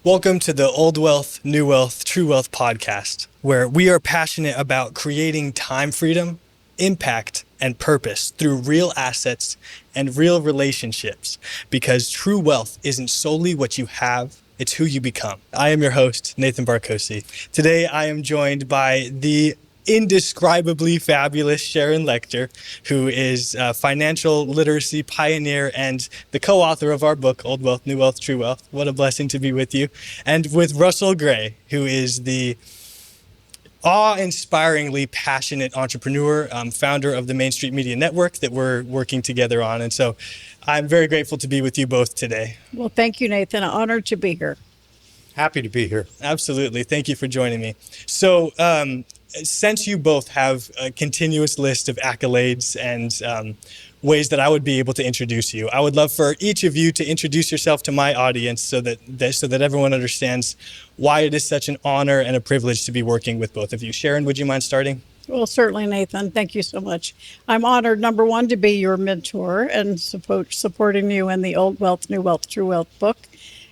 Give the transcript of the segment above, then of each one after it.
Welcome to the Old Wealth, New Wealth, True Wealth podcast, where we are passionate about creating time freedom, impact, and purpose through real assets and real relationships, because true wealth isn't solely what you have, it's who you become. I am your host, Nathan Barkocy. Today, I am joined by the indescribably fabulous Sharon Lechter, who is a financial literacy pioneer and the co-author of our book, Old Wealth, New Wealth, True Wealth. What a blessing to be with you. And with Russell Gray, who is the awe-inspiringly passionate entrepreneur, founder of the Main Street Media Network that we're working together on. And so I'm very grateful to be with you both today. Well, thank you, Nathan. Honored to be here. Happy to be here. Absolutely. Thank you for joining me. So, since you both have a continuous list of accolades and ways that I would be able to introduce you, I would love for each of you to introduce yourself to my audience so that everyone understands why it is such an honor and a privilege to be working with both of you. Sharon, would you mind starting? Well, certainly, Nathan. Thank you so much. I'm honored, number one, to be your mentor and supporting you in the Old Wealth, New Wealth, True Wealth book,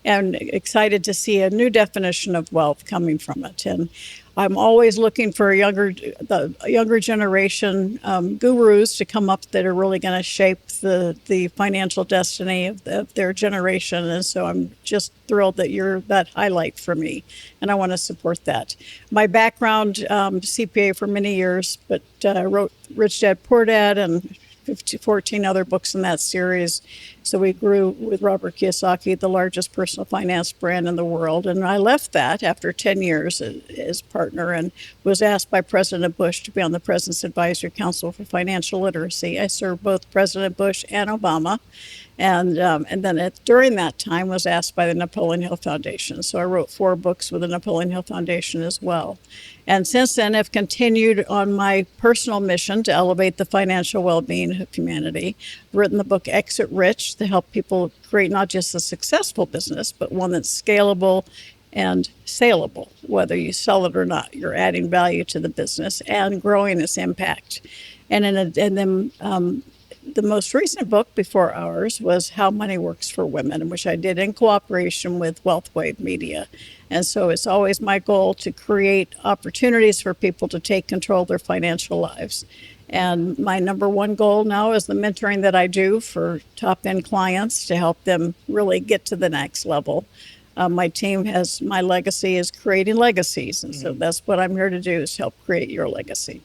and excited to see a new definition of wealth coming from it. And I'm always looking for the younger generation gurus to come up that are really going to shape the financial destiny of their generation. And so I'm just thrilled that you're that highlight for me, and I want to support that. My background, CPA for many years, but wrote Rich Dad, Poor Dad, and 14 other books in that series. So we grew with Robert Kiyosaki, the largest personal finance brand in the world. And I left that after 10 years as partner and was asked by President Bush to be on the President's Advisory Council for Financial Literacy. I served both President Bush and Obama. And then during that time was asked by the Napoleon Hill Foundation. So I wrote 4 books with the Napoleon Hill Foundation as well. And since then, I've continued on my personal mission to elevate the financial well-being of humanity. I've written the book Exit Rich to help people create not just a successful business, but one that's scalable and saleable. Whether you sell it or not, you're adding value to the business and growing its impact. The most recent book before ours was How Money Works for Women, which I did in cooperation with WealthWave Media. And so it's always my goal to create opportunities for people to take control of their financial lives. And my number one goal now is the mentoring that I do for top-end clients to help them really get to the next level. My legacy is creating legacies. And so that's what I'm here to do, is help create your legacy.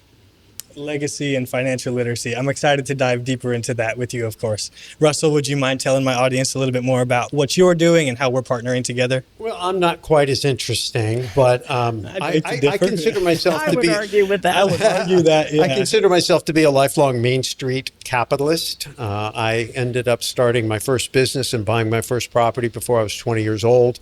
Legacy and financial literacy. I'm excited to dive deeper into that with you, of course. Russell, would you mind telling my audience a little bit more about what you're doing and how we're partnering together? Well, I'm not quite as interesting, but I consider myself to be... I would argue with that. I would argue that, yeah. I consider myself to be a lifelong Main Street capitalist. I ended up starting my first business and buying my first property before I was 20 years old,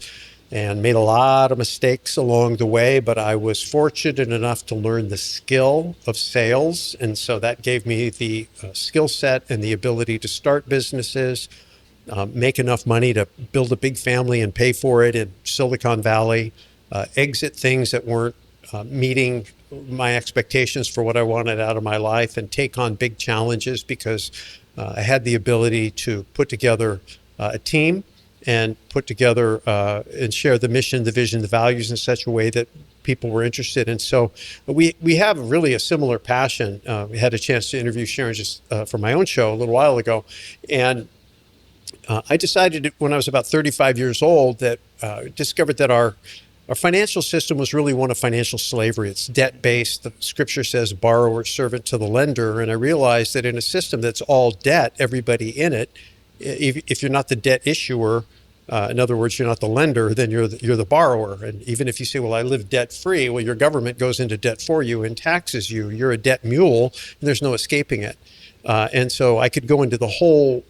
and made a lot of mistakes along the way, but I was fortunate enough to learn the skill of sales. And so that gave me the skill set and the ability to start businesses, make enough money to build a big family and pay for it in Silicon Valley, exit things that weren't meeting my expectations for what I wanted out of my life, and take on big challenges because I had the ability to put together a team and put together and share the mission, the vision, the values in such a way that people were interested. And so we have really a similar passion. We had a chance to interview Sharon just for my own show a little while ago. And I decided when I was about 35 years old that discovered that our financial system was really one of financial slavery. It's debt-based. The scripture says borrower, servant to the lender. And I realized that in a system that's all debt, everybody in it, if you're not the debt issuer, in other words, you're not the lender, then you're the borrower. And even if you say, well, I live debt-free, well, your government goes into debt for you and taxes you. You're a debt mule, and there's no escaping it. And so I could go into the whole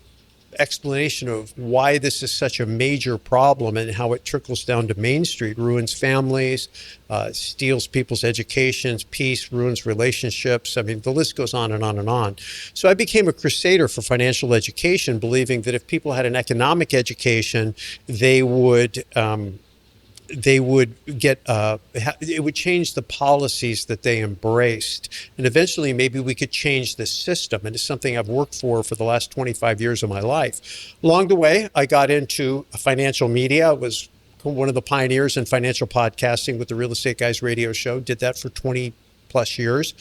explanation of why this is such a major problem and how it trickles down to Main Street, ruins families, steals people's educations, peace, ruins relationships. I mean, the list goes on and on and on. So I became a crusader for financial education, believing that if people had an economic education, they would get, it would change the policies that they embraced. And eventually, maybe we could change the system. And it's something I've worked for the last 25 years of my life. Along the way, I got into financial media. I was one of the pioneers in financial podcasting with the Real Estate Guys radio show, did that for 20 plus years.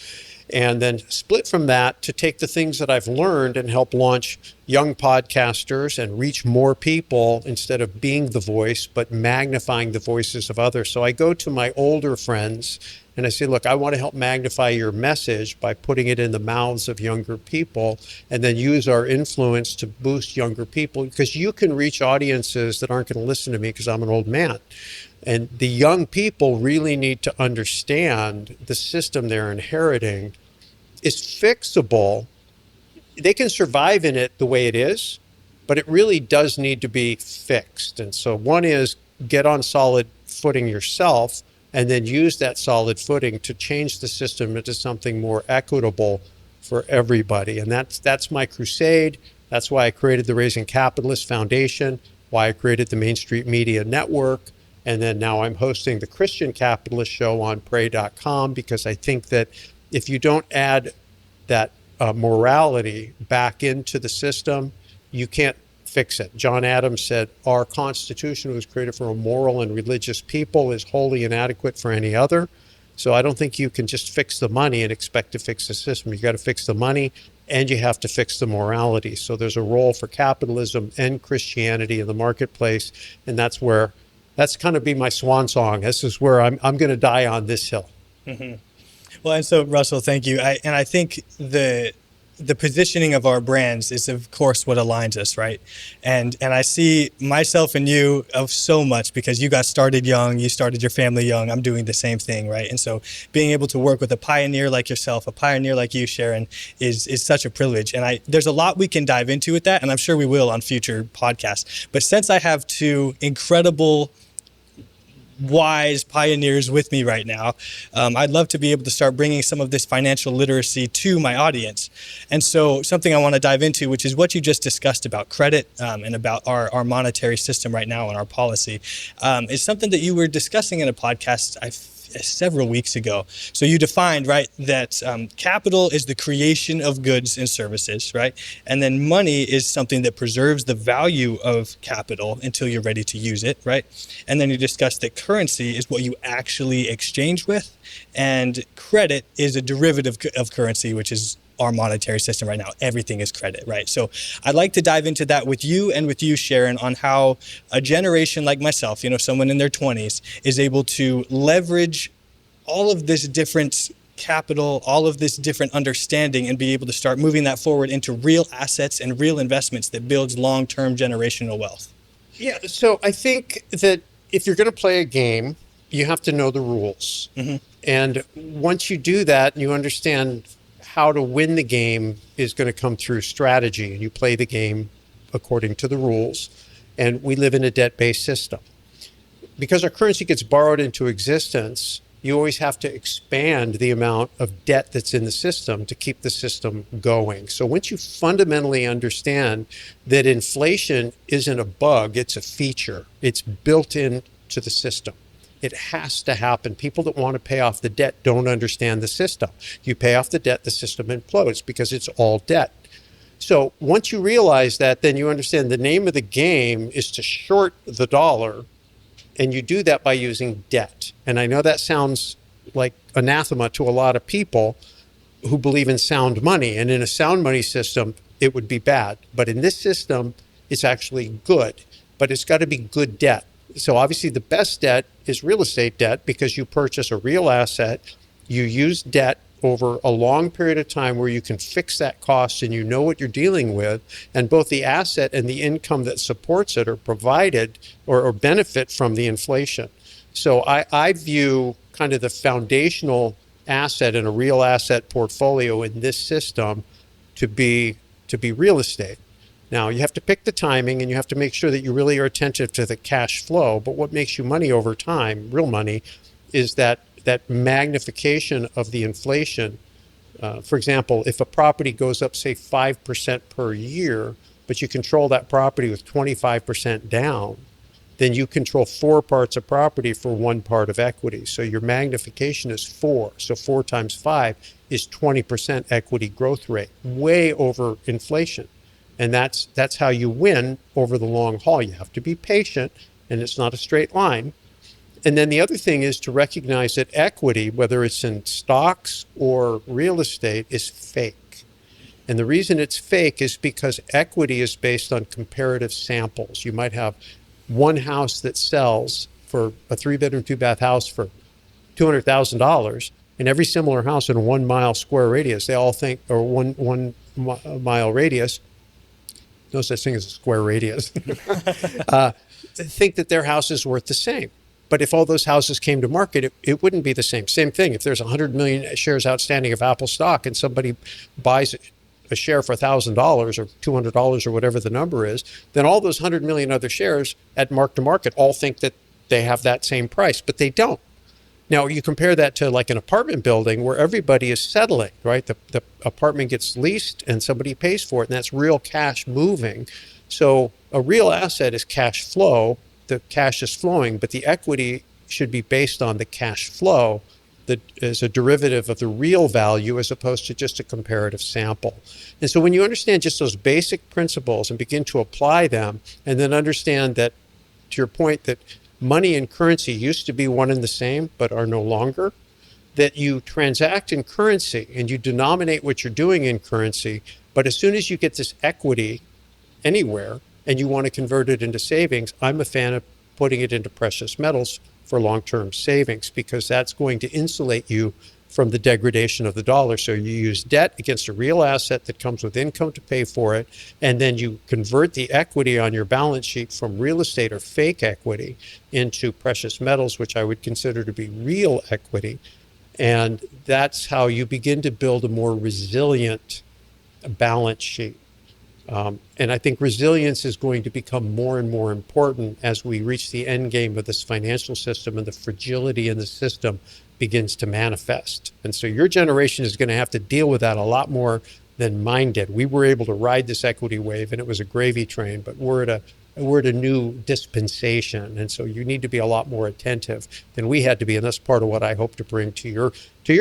And then split from that to take the things that I've learned and help launch young podcasters and reach more people instead of being the voice, but magnifying the voices of others. So I go to my older friends and I say, look, I want to help magnify your message by putting it in the mouths of younger people, and then use our influence to boost younger people, because you can reach audiences that aren't going to listen to me because I'm an old man. And the young people really need to understand the system they're inheriting is fixable. They can survive in it the way it is, but it really does need to be fixed. And so one is get on solid footing yourself, and then use that solid footing to change the system into something more equitable for everybody. And that's my crusade. That's why I created the Raising Capitalists Foundation, why I created the Main Street Media Network. And then now I'm hosting the Christian Capitalist Show on pray.com, because I think that if you don't add that morality back into the system, you can't fix it. John Adams said, our Constitution was created for a moral and religious people, is wholly inadequate for any other. So I don't think you can just fix the money and expect to fix the system. You got to fix the money, and you have to fix the morality. So there's a role for capitalism and Christianity in the marketplace, and that's kind of be my swan song. This is where I'm going to die on this hill. Mm-hmm. Well, and so Russell, thank you. I think the positioning of our brands is, of course, what aligns us, right? And I see myself and you of so much, because you got started young, you started your family young. I'm doing the same thing, right? And so being able to work with a pioneer like yourself, a pioneer like you, Sharon, is such a privilege. And there's a lot we can dive into with that, and I'm sure we will on future podcasts. But since I have two incredible, wise pioneers with me right now, I'd love to be able to start bringing some of this financial literacy to my audience. And so something I want to dive into, which is what you just discussed about credit and about our monetary system right now and our policy, is something that you were discussing in a podcast several weeks ago. So you defined, right, that capital is the creation of goods and services, right? And then money is something that preserves the value of capital until you're ready to use it, right? And then you discussed that currency is what you actually exchange with, and credit is a derivative of currency, which is our monetary system right now. Everything is credit, right? So I'd like to dive into that with you and with you, Sharon, on how a generation like myself, someone in their 20s, is able to leverage all of this different capital, all of this different understanding, and be able to start moving that forward into real assets and real investments that builds long-term generational wealth. Yeah, so I think that if you're going to play a game, you have to know the rules. Mm-hmm. And once you do that, and you understand how to win the game is going to come through strategy, and you play the game according to the rules. And we live in a debt-based system. Because our currency gets borrowed into existence, you always have to expand the amount of debt that's in the system to keep the system going. So once you fundamentally understand that inflation isn't a bug, it's a feature, it's built into the system. It has to happen. People that want to pay off the debt don't understand the system. You pay off the debt, the system implodes because it's all debt. So once you realize that, then you understand the name of the game is to short the dollar, and you do that by using debt. And I know that sounds like anathema to a lot of people who believe in sound money. And in a sound money system, it would be bad. But in this system, it's actually good. But it's got to be good debt. So obviously the best debt is real estate debt, because you purchase a real asset, you use debt over a long period of time where you can fix that cost and you know what you're dealing with, and both the asset and the income that supports it are provided or benefit from the inflation. So I view kind of the foundational asset in a real asset portfolio in this system to be real estate. Now, you have to pick the timing, and you have to make sure that you really are attentive to the cash flow. But what makes you money over time, real money, is that magnification of the inflation. For example, if a property goes up, say, 5% per year, but you control that property with 25% down, then you control 4 parts of property for 1 part of equity. So your magnification is 4. So 4 times 5 is 20% equity growth rate, way over inflation. And that's how you win over the long haul. You have to be patient, and it's not a straight line. And then the other thing is to recognize that equity, whether it's in stocks or real estate, is fake. And the reason it's fake is because equity is based on comparative samples. You might have one house that sells for a 3-bedroom, 2-bath house for $200,000, and every similar house in a 1 mile square radius, they all think, or one mile radius, no such thing as a square radius, think that their house is worth the same. But if all those houses came to market, it wouldn't be the same. Same thing. If there's 100 million shares outstanding of Apple stock and somebody buys a share for $1,000 or $200 or whatever the number is, then all those 100 million other shares at mark to market all think that they have that same price, but they don't. Now, you compare that to like an apartment building where everybody is settling, right? The apartment gets leased and somebody pays for it, and that's real cash moving. So a real asset is cash flow. The cash is flowing, but the equity should be based on the cash flow that is a derivative of the real value as opposed to just a comparative sample. And so when you understand just those basic principles and begin to apply them, and then understand that, to your point, that money and currency used to be one and the same, but are no longer, that you transact in currency and you denominate what you're doing in currency, but as soon as you get this equity anywhere and you want to convert it into savings, I'm a fan of putting it into precious metals for long-term savings, because that's going to insulate you from the degradation of the dollar. So you use debt against a real asset that comes with income to pay for it, and then you convert the equity on your balance sheet from real estate or fake equity into precious metals, which I would consider to be real equity. And that's how you begin to build a more resilient balance sheet. And I think resilience is going to become more and more important as we reach the end game of this financial system and the fragility in the system begins to manifest. And so your generation is going to have to deal with that a lot more than mine did. We were able to ride this equity wave and it was a gravy train, but we're at a new dispensation. And so you need to be a lot more attentive than we had to be. And that's part of what I hope to bring to your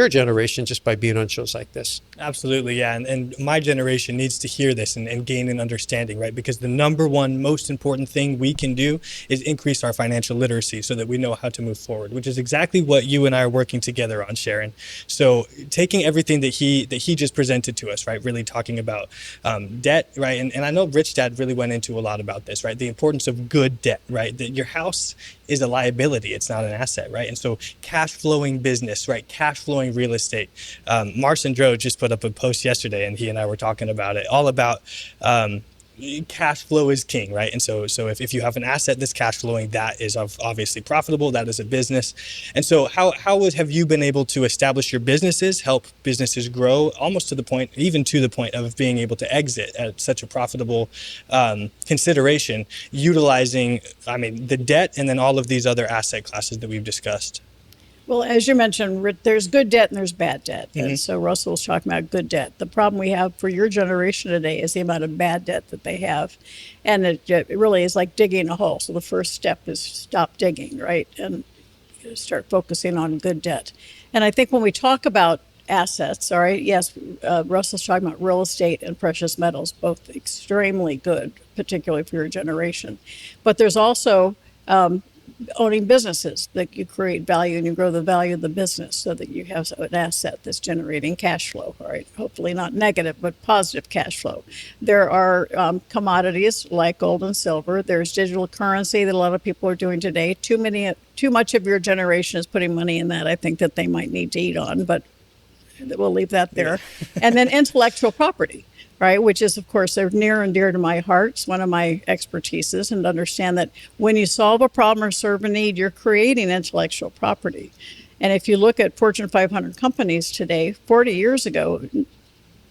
generation just by being on shows like this. Absolutely, yeah. And my generation needs to hear this and gain an understanding, right? Because the number one most important thing we can do is increase our financial literacy so that we know how to move forward, which is exactly what you and I are working together on, Sharon. So taking everything that he just presented to us, right? Really talking about debt, right? And I know Rich Dad really went into a lot about this, right? The importance of good debt, right? That your house is a liability. It's not an asset, right? And so cash flowing business, right? Cash flowing real estate. Marcin Dro just put up a post yesterday and he and I were talking about it, all about cash flow is king, right? And so if you have an asset that's cash flowing, that is obviously profitable. That is a business. And so how have you been able to establish your businesses, help businesses grow almost to the point, even to the point of being able to exit at such a profitable consideration, utilizing, the debt and then all of these other asset classes that we've discussed? Well, as you mentioned, there's good debt and there's bad debt. Mm-hmm. And so Russell was talking about good debt. The problem we have for your generation today is the amount of bad debt that they have. And it really is like digging a hole. So the first step is stop digging, right? And start focusing on good debt. And I think when we talk about assets, all right, yes, Russell's talking about real estate and precious metals, both extremely good, particularly for your generation. But there's also owning businesses that you create value and you grow the value of the business so that you have an asset that's generating cash flow, all right? Hopefully not negative, but positive cash flow. There are commodities like gold and silver. There's digital currency that a lot of people are doing today. Too much of your generation is putting money in that. I think that they might need to eat on, but we'll leave that there. And then intellectual property, right? Which is, of course, they're near and dear to my heart. It's one of my expertises, and to understand that when you solve a problem or serve a need, you're creating intellectual property. And if you look at Fortune 500 companies today, 40 years ago,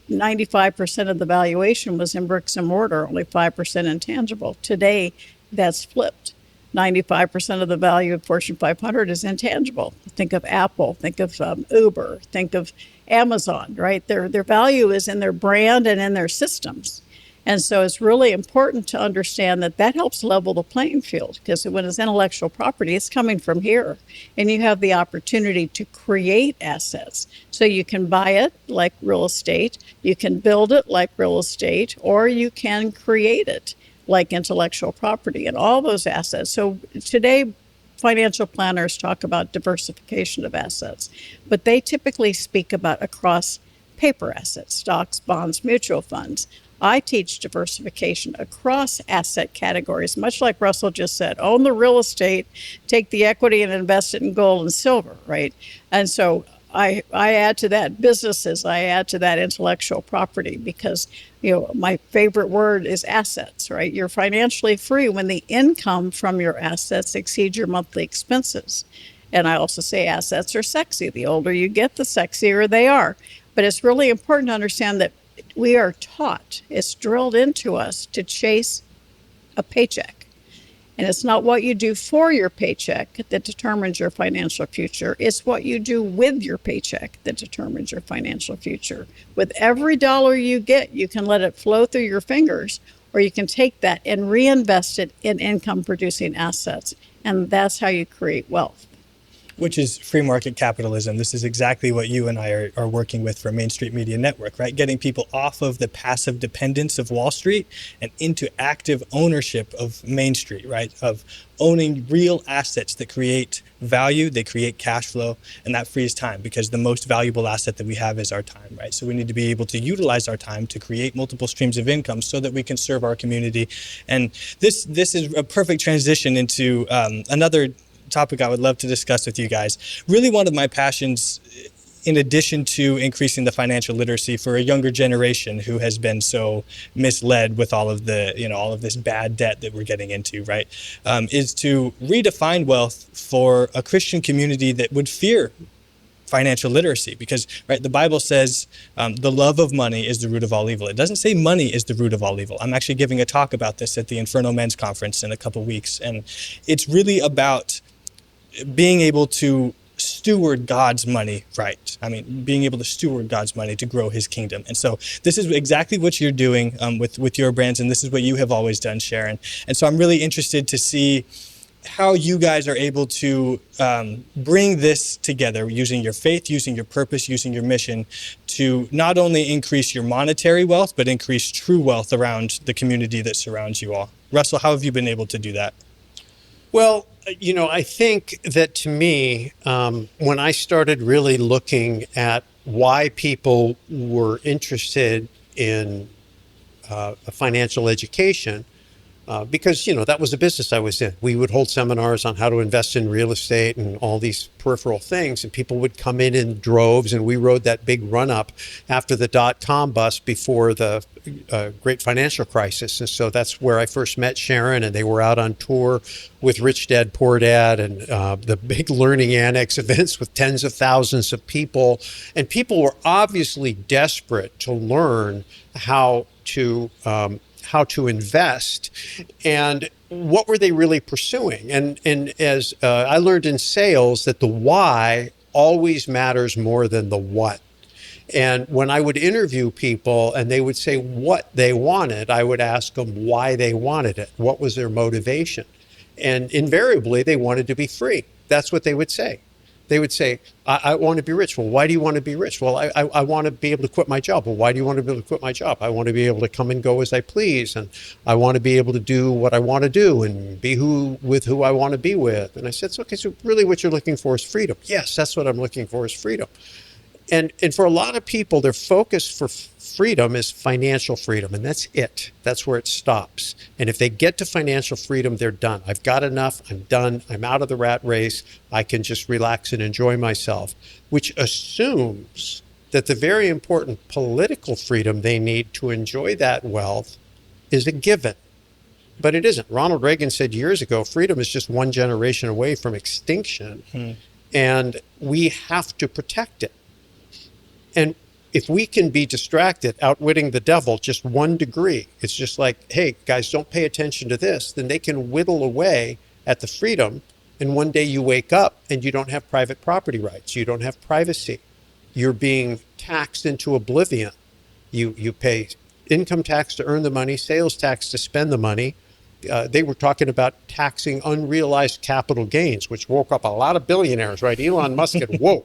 95% of the valuation was in bricks and mortar, only 5% intangible. Today, that's flipped. 95% of the value of Fortune 500 is intangible. Think of Apple, think of Uber, think of Amazon, right? Their value is in their brand and in their systems. And so it's really important to understand that helps level the playing field, because when it's intellectual property, it's coming from here. And you have the opportunity to create assets. So you can buy it like real estate, you can build it like real estate, or you can create it like intellectual property and all those assets. So today, financial planners talk about diversification of assets, but they typically speak about across paper assets, stocks, bonds, mutual funds. I teach diversification across asset categories, much like Russell just said. Own the real estate, take the equity and invest it in gold and silver, right? And so I add to that businesses, I add to that intellectual property because, my favorite word is assets, right? You're financially free when the income from your assets exceeds your monthly expenses. And I also say assets are sexy. The older you get, the sexier they are. But it's really important to understand that we are taught, it's drilled into us to chase a paycheck. And it's not what you do for your paycheck that determines your financial future. It's what you do with your paycheck that determines your financial future. With every dollar you get, you can let it flow through your fingers, or you can take that and reinvest it in income producing assets. And that's how you create wealth. Which is free market capitalism. This is exactly what you and I are working with for Main Street Media Network, right? Getting people off of the passive dependence of Wall Street and into active ownership of Main Street, right? Of owning real assets that create value, they create cash flow, and that frees time, because the most valuable asset that we have is our time, right? So we need to be able to utilize our time to create multiple streams of income so that we can serve our community. And this is a perfect transition into another topic I would love to discuss with you guys. Really, one of my passions, in addition to increasing the financial literacy for a younger generation who has been so misled with all of the, all of this bad debt that we're getting into, right, is to redefine wealth for a Christian community that would fear financial literacy, because, right, the Bible says the love of money is the root of all evil. It doesn't say money is the root of all evil. I'm actually giving a talk about this at the Inferno Men's Conference in a couple weeks, and it's really about being able to steward God's money right. I mean, being able to steward God's money to grow his kingdom. And so this is exactly what you're doing with your brands, and this is what you have always done, Sharon. And so I'm really interested to see how you guys are able to bring this together using your faith, using your purpose, using your mission to not only increase your monetary wealth, but increase true wealth around the community that surrounds you all. Russell, how have you been able to do that? Well, I think that to me, when I started really looking at why people were interested in a financial education, because, that was a business I was in. We would hold seminars on how to invest in real estate and all these peripheral things, and people would come in droves, and we rode that big run up after the dot-com bust before the great financial crisis. And so that's where I first met Sharon, and they were out on tour with Rich Dad, Poor Dad, and the big Learning Annex events with tens of thousands of people. And people were obviously desperate to learn how to invest, and what were they really pursuing? And as I learned in sales, that the why always matters more than the what. And when I would interview people and they would say what they wanted, I would ask them why they wanted it. What was their motivation? And invariably, they wanted to be free. That's what they would say. They would say, I want to be rich. Well, why do you want to be rich? Well, I want to be able to quit my job. Well, why do you want to be able to quit my job? I want to be able to come and go as I please. And I want to be able to do what I want to do and be with who I want to be with. And I said, okay, so really what you're looking for is freedom. Yes, that's what I'm looking for, is freedom. And for a lot of people, their focus for freedom is financial freedom, and that's it. That's where it stops. And if they get to financial freedom, they're done. I've got enough. I'm done. I'm out of the rat race. I can just relax and enjoy myself, which assumes that the very important political freedom they need to enjoy that wealth is a given. But it isn't. Ronald Reagan said years ago, freedom is just one generation away from extinction, and we have to protect it. And if we can be distracted, outwitting the devil just 1 degree, it's just like, hey, guys, don't pay attention to this, then they can whittle away at the freedom. And one day you wake up and you don't have private property rights. You don't have privacy. You're being taxed into oblivion. You pay income tax to earn the money, sales tax to spend the money. They were talking about taxing unrealized capital gains, which woke up a lot of billionaires, right? Elon Musk said, whoa.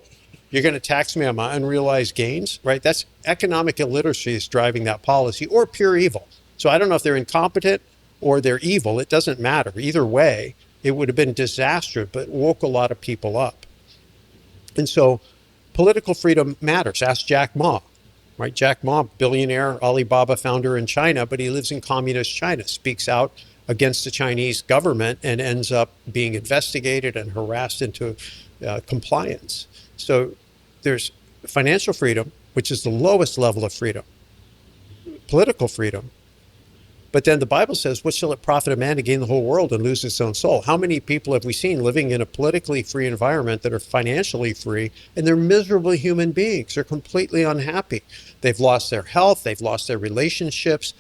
You're going to tax me on my unrealized gains, right? That's economic illiteracy is driving that policy, or pure evil. So I don't know if they're incompetent or they're evil. It doesn't matter. Either way, it would have been disastrous, but it woke a lot of people up. And so political freedom matters. Ask Jack Ma, right? Jack Ma, billionaire, Alibaba founder in China, but he lives in communist China, speaks out against the Chinese government and ends up being investigated and harassed into compliance. So there's financial freedom, which is the lowest level of freedom, political freedom. But then the Bible says, what shall it profit a man to gain the whole world and lose his own soul? How many people have we seen living in a politically free environment that are financially free, and they're miserable human beings? They're completely unhappy. They've lost their health. They've lost their relationships.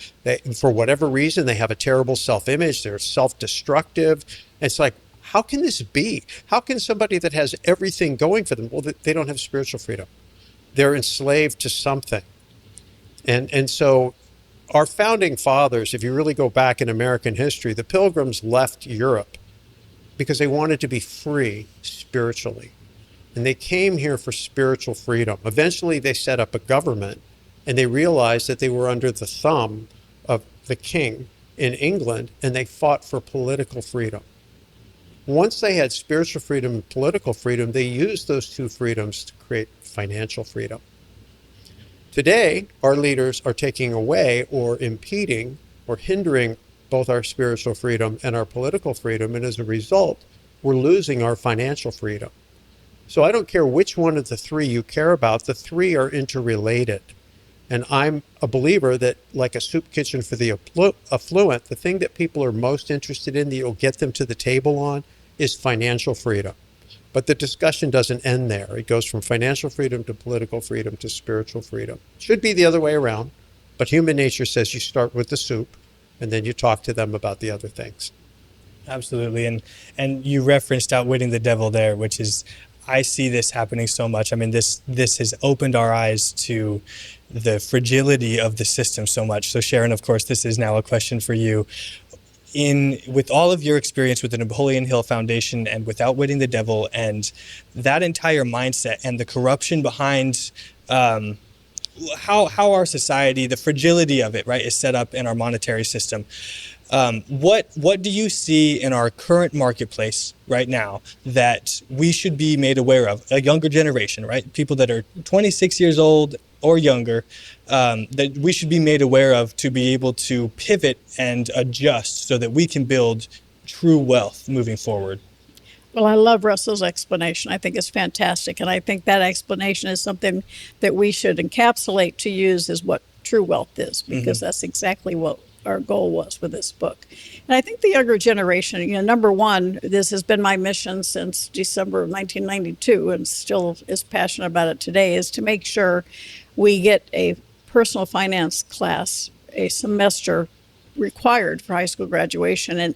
For whatever reason, they have a terrible self-image. They're self-destructive. It's like, how can this be? How can somebody that has everything going for them, well, they don't have spiritual freedom. They're enslaved to something. And so our founding fathers, if you really go back in American history, the Pilgrims left Europe because they wanted to be free spiritually. And they came here for spiritual freedom. Eventually, they set up a government, and they realized that they were under the thumb of the king in England, and they fought for political freedom. Once they had spiritual freedom and political freedom, they used those two freedoms to create financial freedom. Today, our leaders are taking away or impeding or hindering both our spiritual freedom and our political freedom, and as a result, we're losing our financial freedom. So I don't care which one of the three you care about, the three are interrelated. And I'm a believer that, like a soup kitchen for the affluent, the thing that people are most interested in that you'll get them to the table on is financial freedom. But the discussion doesn't end there. It goes from financial freedom to political freedom to spiritual freedom. Should be the other way around, but human nature says you start with the soup and then you talk to them about the other things. Absolutely. And you referenced outwitting the devil there, which is, I see this happening so much. I mean, this has opened our eyes to the fragility of the system so much. So Sharon, of course, this is now a question for you. With all of your experience with the Napoleon Hill Foundation and with Outwitting the Devil and that entire mindset and the corruption behind how our society, the fragility of it, right, is set up in our monetary system. What do you see in our current marketplace right now that we should be made aware of? A younger generation, right? People that are 26 years old or younger, that we should be made aware of to be able to pivot and adjust so that we can build true wealth moving forward. Well, I love Russell's explanation. I think it's fantastic. And I think that explanation is something that we should encapsulate to use as what true wealth is, because that's exactly what our goal was with this book. And I think the younger generation, number one, this has been my mission since December of 1992 and still is passionate about it today, is to make sure we get a personal finance class, a semester required for high school graduation in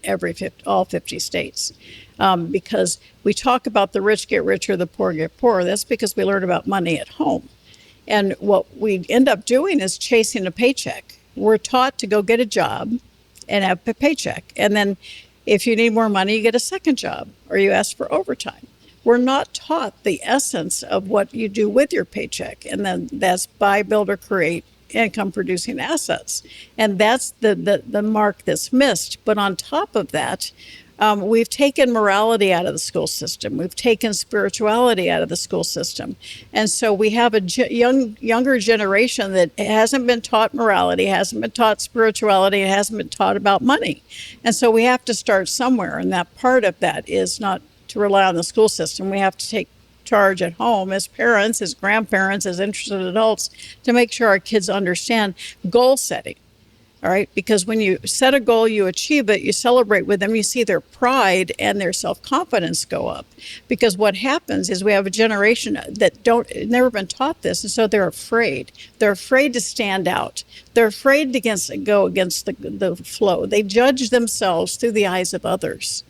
all 50 states. Because we talk about the rich get richer, the poor get poorer. That's because we learn about money at home. And what we end up doing is chasing a paycheck. We're taught to go get a job and have a paycheck. And then if you need more money, you get a second job or you ask for overtime. We're not taught the essence of what you do with your paycheck. And then that's buy, build, or create income producing assets. And that's the mark that's missed. But on top of that, we've taken morality out of the school system. We've taken spirituality out of the school system. And so we have a younger generation that hasn't been taught morality, hasn't been taught spirituality, hasn't been taught about money. And so we have to start somewhere. And that part of that is not to rely on the school system. We have to take charge at home as parents, as grandparents, as interested adults to make sure our kids understand goal setting. All right, because when you set a goal, you achieve it, you celebrate with them, you see their pride and their self-confidence go up. Because what happens is we have a generation that never been taught this, and so they're afraid. They're afraid to stand out. They're afraid to go against the flow. They judge themselves through the eyes of others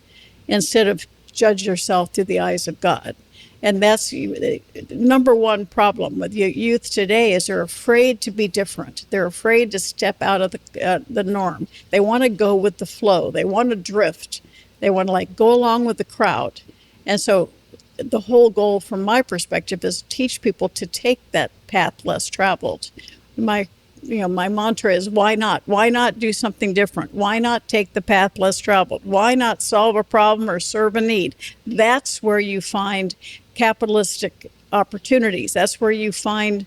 instead of judge yourself through the eyes of God. And that's the number one problem with youth today is they're afraid to be different. They're afraid to step out of the norm. They want to go with the flow. They want to drift. They want to go along with the crowd. And so the whole goal from my perspective is teach people to take that path less traveled. My my mantra is, why not? Why not do something different? Why not take the path less traveled? Why not solve a problem or serve a need? That's where you find capitalistic opportunities. That's where you find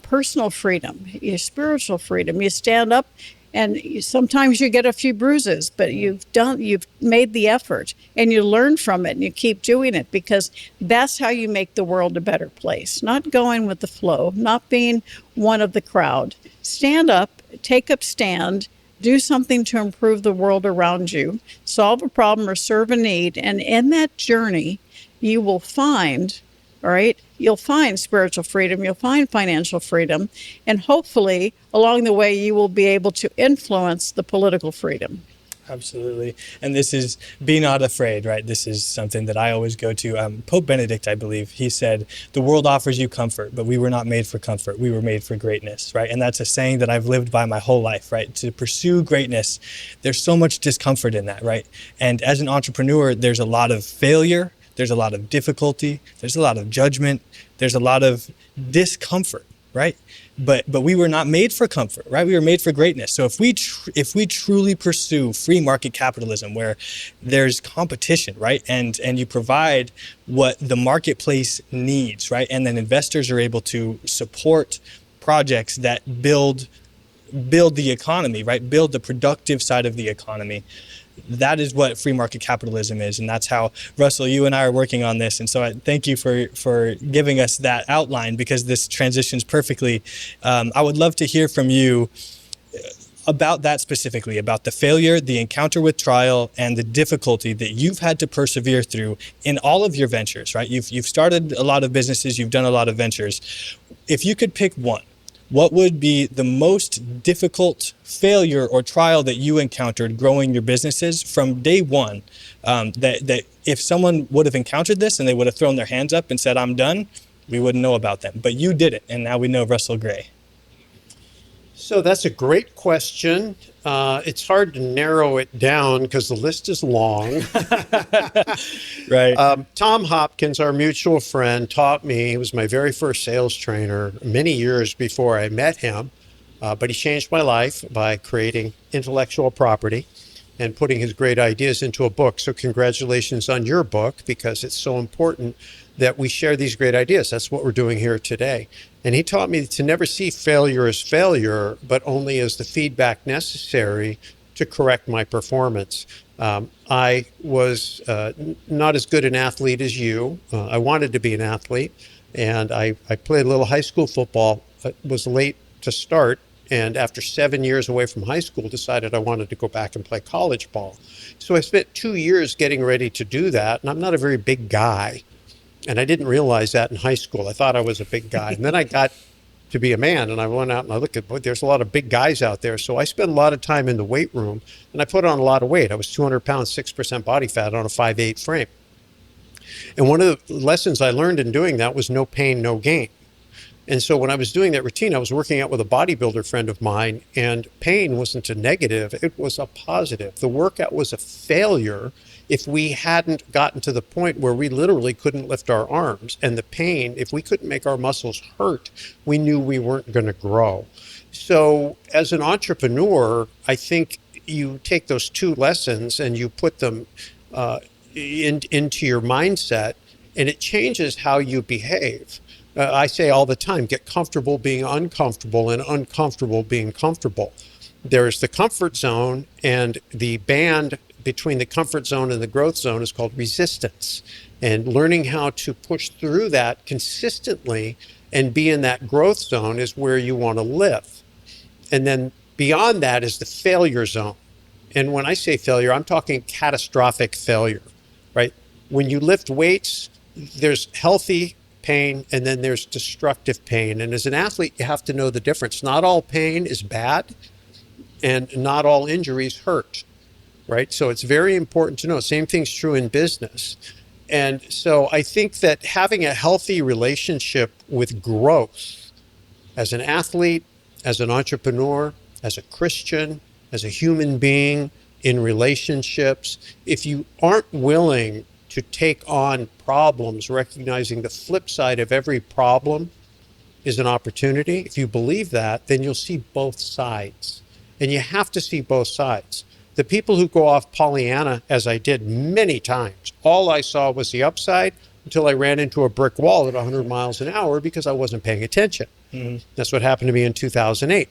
personal freedom, your spiritual freedom. You stand up, and sometimes you get a few bruises, but you've made the effort, and you learn from it, and you keep doing it, because that's how you make the world a better place. Not going with the flow, not being one of the crowd. Stand up, take up stand, do something to improve the world around you, solve a problem or serve a need, and in that journey, you will find, all right, you'll find spiritual freedom, you'll find financial freedom, and hopefully along the way you will be able to influence the political freedom. Absolutely. And this is be not afraid, right? This is something that I always go to. Pope Benedict, I believe, he said, the world offers you comfort, but we were not made for comfort. We were made for greatness, right? And that's a saying that I've lived by my whole life, right? To pursue greatness, there's so much discomfort in that, right? And as an entrepreneur, there's a lot of failure, there's a lot of difficulty, there's a lot of judgment, there's a lot of discomfort, right? But we were not made for comfort, right? We were made for greatness. So if we truly pursue free market capitalism, where there's competition, right, and you provide what the marketplace needs, right, and then investors are able to support projects that build the economy, right, build the productive side of the economy. That is what free market capitalism is, and that's how, Russell, you and I are working on this. And so I thank you for giving us that outline, because this transitions perfectly. I would love to hear from you about that specifically, about the failure, the encounter with trial, and the difficulty that you've had to persevere through in all of your ventures, right? You've started a lot of businesses, you've done a lot of ventures. If you could pick one, what would be the most difficult failure or trial that you encountered growing your businesses from day one? That if someone would have encountered this and they would have thrown their hands up and said, I'm done, we wouldn't know about them. But you did it, and now we know Russell Gray. So that's a great question. It's hard to narrow it down because the list is long. Right. Tom Hopkins, our mutual friend, taught me. He was my very first sales trainer many years before I met him. But he changed my life by creating intellectual property and putting his great ideas into a book. So congratulations on your book, because it's so important that we share these great ideas. That's what we're doing here today. And he taught me to never see failure as failure, but only as the feedback necessary to correct my performance. I was not as good an athlete as you. I wanted to be an athlete, and I played a little high school football. I was late to start, and after 7 years away from high school, decided I wanted to go back and play college ball. So I spent 2 years getting ready to do that, and I'm not a very big guy. And I didn't realize that in high school. I thought I was a big guy. And then I got to be a man, and I went out and I looked at, boy, there's a lot of big guys out there. So I spent a lot of time in the weight room, and I put on a lot of weight. I was 200 pounds, 6% body fat on a 5'8" frame. And one of the lessons I learned in doing that was no pain, no gain. And so when I was doing that routine, I was working out with a bodybuilder friend of mine, and pain wasn't a negative, it was a positive. The workout was a failure if we hadn't gotten to the point where we literally couldn't lift our arms. And the pain, if we couldn't make our muscles hurt, we knew we weren't going to grow. So as an entrepreneur, I think you take those two lessons and you put them into your mindset, and it changes how you behave. I say all the time, get comfortable being uncomfortable and uncomfortable being comfortable. There's the comfort zone, and the band between the comfort zone and the growth zone is called resistance. And learning how to push through that consistently and be in that growth zone is where you want to live. And then beyond that is the failure zone. And when I say failure, I'm talking catastrophic failure, right? When you lift weights, there's healthy pain, and then there's destructive pain. And as an athlete, you have to know the difference. Not all pain is bad, and not all injuries hurt, right? So it's very important to know. Same thing's true in business. And so I think that having a healthy relationship with growth as an athlete, as an entrepreneur, as a Christian, as a human being in relationships, if you aren't willing to take on problems, recognizing the flip side of every problem is an opportunity, if you believe that, then you'll see both sides. And you have to see both sides. The people who go off Pollyanna, as I did many times, all I saw was the upside until I ran into a brick wall at 100 miles an hour because I wasn't paying attention. That's what happened to me in 2008.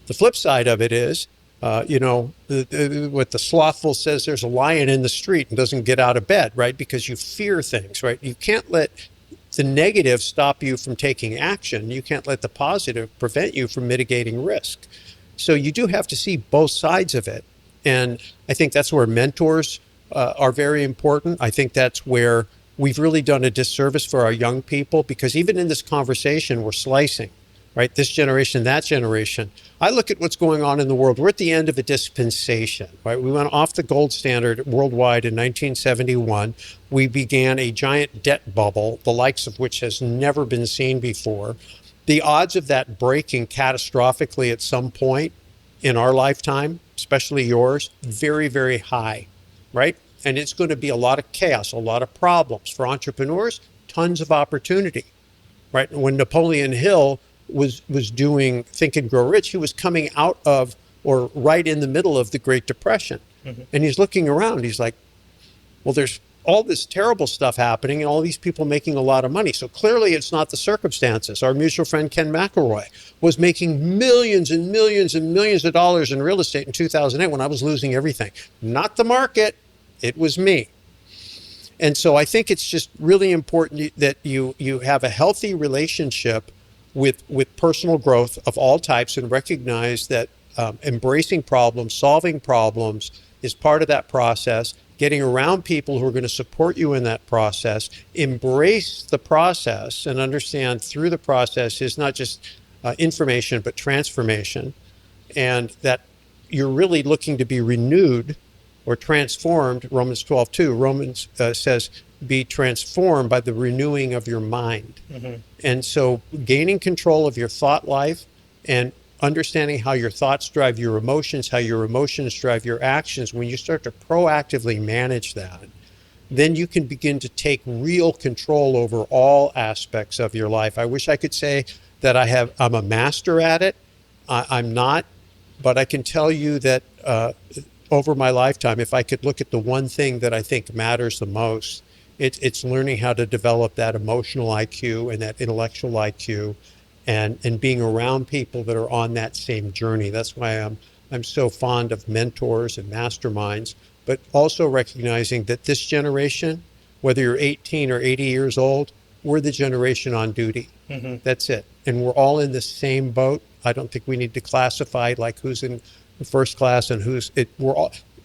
The flip side of it is, what the slothful says, there's a lion in the street and doesn't get out of bed, right? Because you fear things, right? You can't let the negative stop you from taking action. You can't let the positive prevent you from mitigating risk. So you do have to see both sides of it. And I think that's where mentors are very important. I think that's where we've really done a disservice for our young people, because even in this conversation, we're slicing, right? This generation, that generation. I look at what's going on in the world. We're at the end of a dispensation, right? We went off the gold standard worldwide in 1971. We began a giant debt bubble, the likes of which has never been seen before. The odds of that breaking catastrophically at some point in our lifetime, especially yours, very, very high, right? And it's going to be a lot of chaos, a lot of problems. For entrepreneurs, tons of opportunity, right? When Napoleon Hill was doing Think and Grow Rich, he was coming out of, or right in the middle of, the Great Depression. And he's looking around, he's like, well, there's all this terrible stuff happening and all these people making a lot of money. So clearly it's not the circumstances. Our mutual friend Ken McElroy was making millions and millions and millions of dollars in real estate in 2008 when I was losing everything. Not the market, it was me. And so I think it's just really important that you have a healthy relationship with personal growth of all types, and recognize that embracing problems, solving problems is part of that process. Getting around people who are going to support you in that process, embrace the process, and understand through the process is not just information, but transformation. And that you're really looking to be renewed or transformed. Romans 12:2, Romans says, be transformed by the renewing of your mind. And so gaining control of your thought life and understanding how your thoughts drive your emotions, how your emotions drive your actions, when you start to proactively manage that, then you can begin to take real control over all aspects of your life. I wish I could say that I'm a master at it. I'm not, but I can tell you that over my lifetime, if I could look at the one thing that I think matters the most, it's learning how to develop that emotional IQ and that intellectual IQ, and being around people that are on that same journey. That's why I'm so fond of mentors and masterminds, but also recognizing that this generation, whether you're 18 or 80 years old, we're the generation on duty. That's it. And we're all in the same boat. I don't think we need to classify like who's in first class and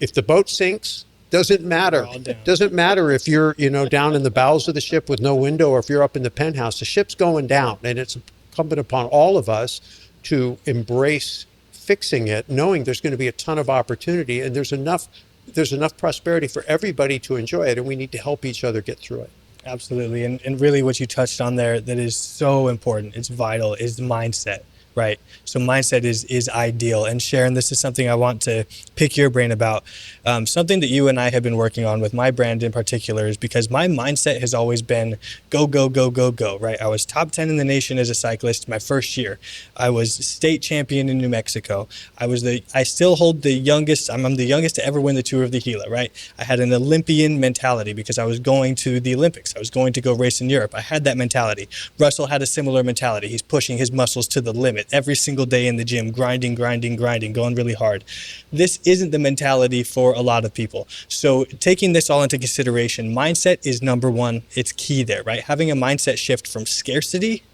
if the boat sinks, doesn't matter. Doesn't matter if you're, down in the bowels of the ship with no window, or if you're up in the penthouse. The ship's going down, and it's incumbent upon all of us to embrace fixing it, knowing there's going to be a ton of opportunity, and there's enough prosperity for everybody to enjoy it, and we need to help each other get through it. Absolutely. And really what you touched on there that is so important, it's vital, is the mindset, right? So mindset is ideal. And Sharon, this is something I want to pick your brain about. Something that you and I have been working on with my brand in particular is because my mindset has always been go, go, go, go, go, right? I was top 10 in the nation as a cyclist my first year. I was state champion in New Mexico. I still hold the youngest, I'm the youngest to ever win the Tour of the Gila, right? I had an Olympian mentality because I was going to the Olympics. I was going to go race in Europe. I had that mentality. Russell had a similar mentality. He's pushing his muscles to the limit every single day in the gym, grinding, going really hard. This isn't the mentality for a lot of people. So taking this all into consideration, mindset is number one. It's key there, right? Having a mindset shift from scarcity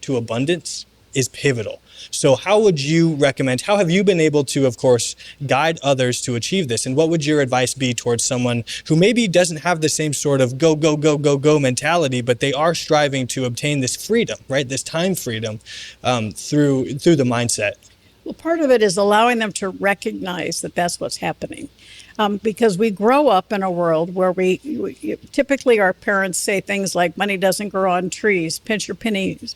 to abundance is pivotal. So how would you recommend, how have you been able to, of course, guide others to achieve this? And what would your advice be towards someone who maybe doesn't have the same sort of go, go, go, go, go mentality, but they are striving to obtain this freedom, right? This time freedom through the mindset? Well, part of it is allowing them to recognize that that's what's happening. Because we grow up in a world where we typically our parents say things like money doesn't grow on trees, pitch your pennies,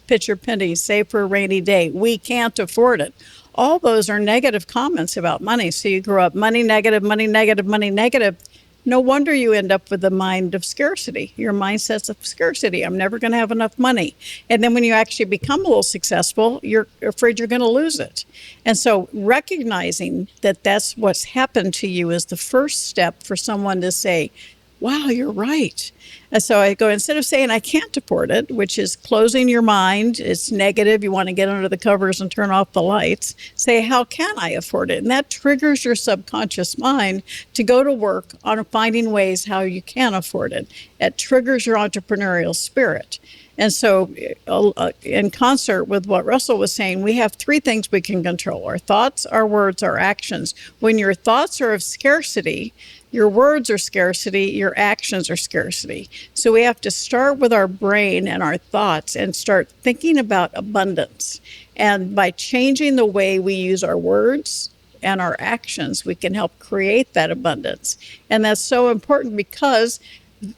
save for a rainy day. We can't afford it. All those are negative comments about money. So you grow up money negative, money negative, money negative. No wonder you end up with the mind of scarcity. Your mindset's of scarcity. I'm never going to have enough money. And then when you actually become a little successful, you're afraid you're going to lose it. And so recognizing that that's what's happened to you is the first step for someone to say, wow, you're right. And so I go, instead of saying I can't afford it, which is closing your mind, it's negative, you want to get under the covers and turn off the lights, say, how can I afford it? And that triggers your subconscious mind to go to work on finding ways how you can afford it. It triggers your entrepreneurial spirit. And so, in concert with what Russell was saying, we have three things we can control: our thoughts, our words, our actions. When your thoughts are of scarcity, your words are scarcity, your actions are scarcity. So we have to start with our brain and our thoughts and start thinking about abundance. And by changing the way we use our words and our actions, we can help create that abundance. And that's so important because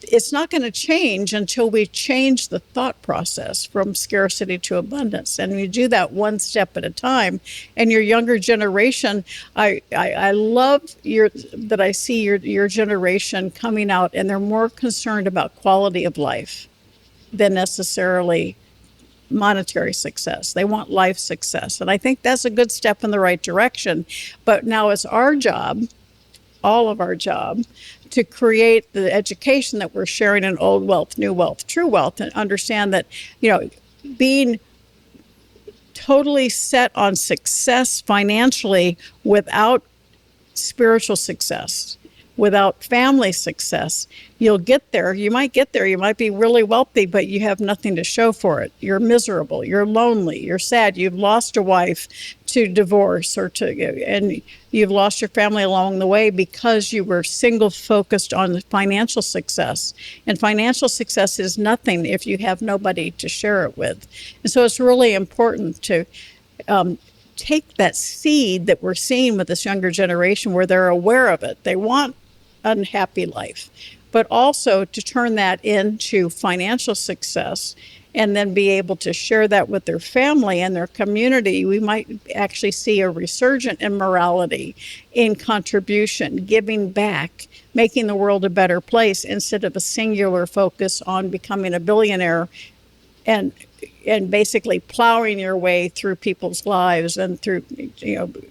it's not going to change until we change the thought process from scarcity to abundance. And we do that one step at a time. And your younger generation, I love that I see your generation coming out, and they're more concerned about quality of life than necessarily monetary success. They want life success. And I think that's a good step in the right direction. But now it's our job, all of our job, to create the education that we're sharing in old wealth, new wealth, true wealth, and understand that, being totally set on success financially without spiritual success, without family success, you'll get there. You might get there. You might be really wealthy, but you have nothing to show for it. You're miserable. You're lonely. You're sad. You've lost a wife to divorce and you've lost your family along the way because you were single focused on financial success. And financial success is nothing if you have nobody to share it with. And so it's really important to take that seed that we're seeing with this younger generation where they're aware of it. They want unhappy life, but also to turn that into financial success and then be able to share that with their family and their community. We might actually see a resurgence in morality, in contribution, giving back, making the world a better place instead of a singular focus on becoming a billionaire and basically plowing your way through people's lives and through,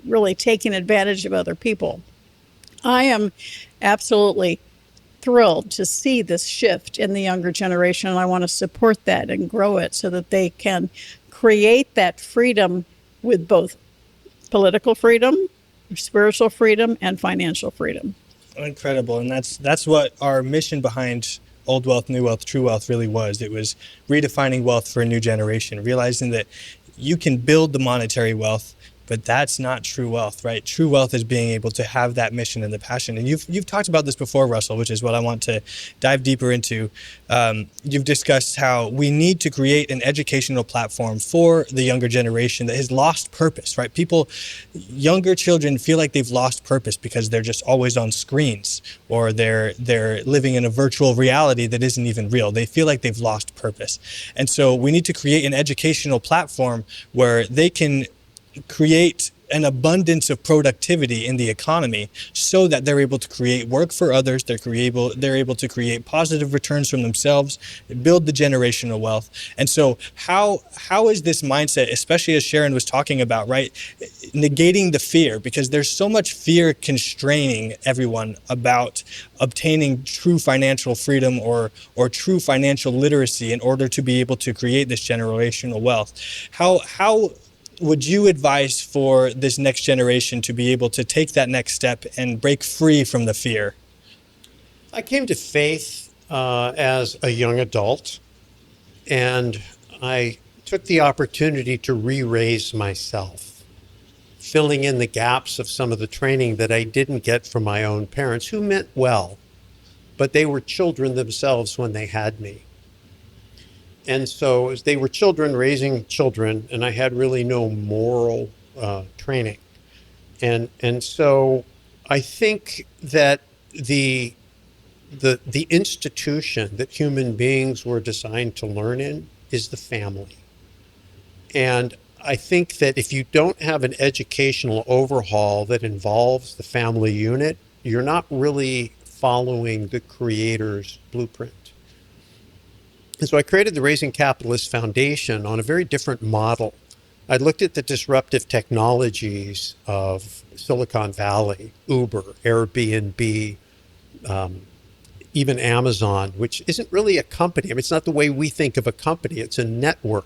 really taking advantage of other people. I am absolutely thrilled to see this shift in the younger generation, and I want to support that and grow it so that they can create that freedom with both political freedom, spiritual freedom, and financial freedom. Incredible. And that's what our mission behind Old Wealth, New Wealth, True Wealth really was. It was redefining wealth for a new generation, realizing that you can build the monetary wealth, but that's not true wealth, right? True wealth is being able to have that mission and the passion. And you've talked about this before, Russell, which is what I want to dive deeper into. You've discussed how we need to create an educational platform for the younger generation that has lost purpose, right? Younger children feel like they've lost purpose because they're just always on screens, or they're living in a virtual reality that isn't even real. They feel like they've lost purpose. And so we need to create an educational platform where they can create an abundance of productivity in the economy so that they're able to create work for others, they're able to create positive returns from themselves, build the generational wealth. And so how is this mindset, especially as Sharon was talking about, right, negating the fear, because there's so much fear constraining everyone about obtaining true financial freedom or true financial literacy in order to be able to create this generational wealth. How would you advise for this next generation to be able to take that next step and break free from the fear? I came to faith as a young adult, and I took the opportunity to re-raise myself, filling in the gaps of some of the training that I didn't get from my own parents, who meant well, but they were children themselves when they had me. And so as they were children raising children, and I had really no moral training. And so I think that the institution that human beings were designed to learn in is the family. And I think that if you don't have an educational overhaul that involves the family unit, you're not really following the creator's blueprint. And so I created the Raising Capitalists Foundation on a very different model. I looked at the disruptive technologies of Silicon Valley, Uber, Airbnb, even Amazon, which isn't really a company. I mean, it's not the way we think of a company. It's a network.